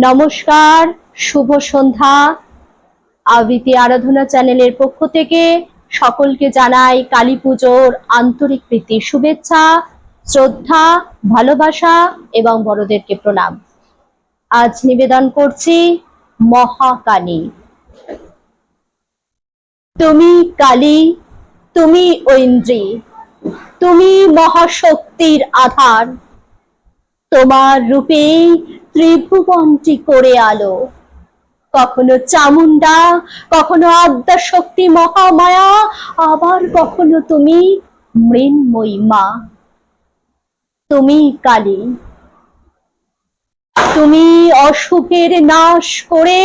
নমস্কার, শুভ সন্ধ্যা। আবৃত্তি আরাধনা চ্যানেলের পক্ষ থেকে সকলকে জানাই কালী পুজোর আন্তরিক প্রীতি শুভেচ্ছা, শ্রদ্ধা, ভালোবাসা এবং বড়দেরকে প্রণাম। আজ নিবেদন করছি মহাকালী। তুমি কালী, তুমি ঐন্দ্রী, তুমি মহাশক্তির আধার। তোমার রূপেই ত্রিভুবনটি করে আলো। কখনো চামুন্ডা, কখনো আদ্যাশক্তি মহামায়া, আবার কখনো তুমি মৃন্ময়ী মা। তুমি কালী, তুমি অশুভের নাশ করে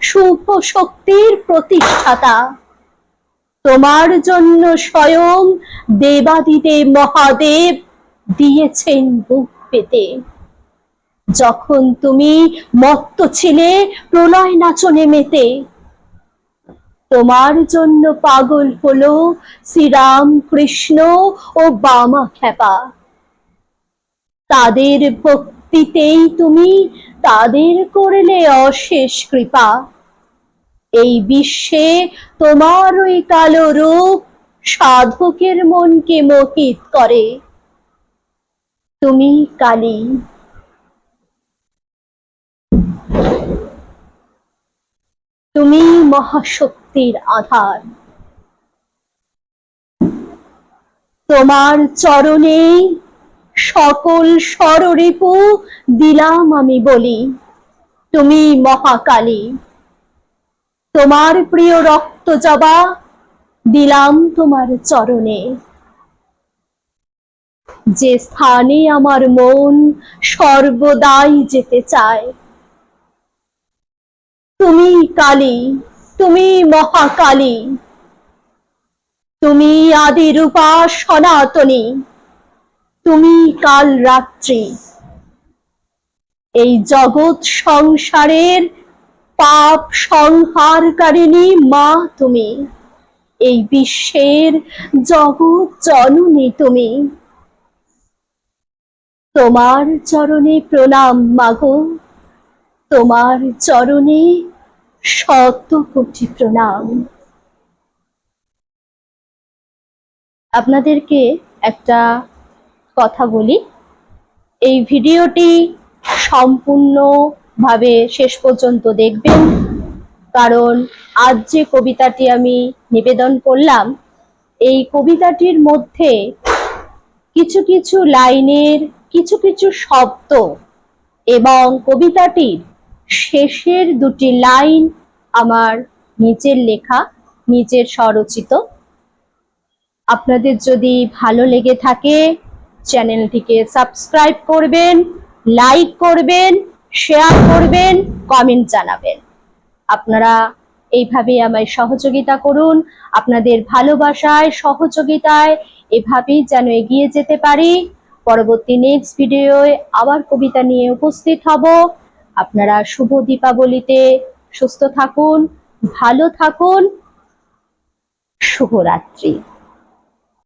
শুভ শক্তির প্রতিষ্ঠাতা। তোমার জন্য স্বয়ং দেবাদিদেব মহাদেব দিয়েছেন বুক পেতে। যখন তুমি মত্ত ছিলে প্রলয় নাচনে মেতে, তোমার জন্য পাগল হলো শ্রীরাম কৃষ্ণ ও বামা খেপা। তাদের ভক্তিতেই তুমি তাদের করলে অশেষ কৃপা। এই বিশ্বে তোমার ওই কালো রূপ সাধকের মনকে মোহিত করে। তুমি কালী, তুমি মহাশক্তির আধার। তোমার চরণে সকল ষড়রিপু দিলাম আমি বলি। তুমি মহাকালী, তোমার প্রিয় রক্ত জবা দিলাম তোমার চরণে। যে স্থানে আমার মন সর্বদাই যেতে চায়। তুমি কালী, তুমি মহাকালী, তুমি আদি রূপা সনাতনী, তুমি কাল রাত্রি। এই জগৎ সংসারের পাপ সংহারকারিণী মা তুমি। এই বিশ্বের জগৎ জননী তুমি। তোমার চরণে প্রণাম মাগো, তোমার চরণে শত কোটি প্রণাম। আপনাদেরকে একটা কথা বলি, এই ভিডিওটি সম্পূর্ণভাবে শেষ পর্যন্ত দেখবেন, কারণ আজ যে কবিতাটি আমি নিবেদন করলাম, এই কবিতাটির মধ্যে কিছু কিছু লাইনের কিছু কিছু শব্দ এবং কবিতাটির শেষের দুটি লাইন আমার নিজের লেখা, নিজের স্বরচিত। আপনাদের যদি ভালো লেগে থাকে চ্যানেলটিকে সাবস্ক্রাইব করবেন, লাইক করবেন, শেয়ার করবেন, কমেন্ট জানাবেন। আপনারা এইভাবে আমায় সহযোগিতা করুন। আপনাদের ভালোবাসায়, সহযোগিতায় এভাবেই যেন এগিয়ে যেতে পারি। পরবর্তী নেক্সট ভিডিওয়ে আবার কবিতা নিয়ে উপস্থিত হব। আপনারা শুভ দীপাবলিতে সুস্থ থাকুন, ভালো থাকুন, শুভরাত্রি।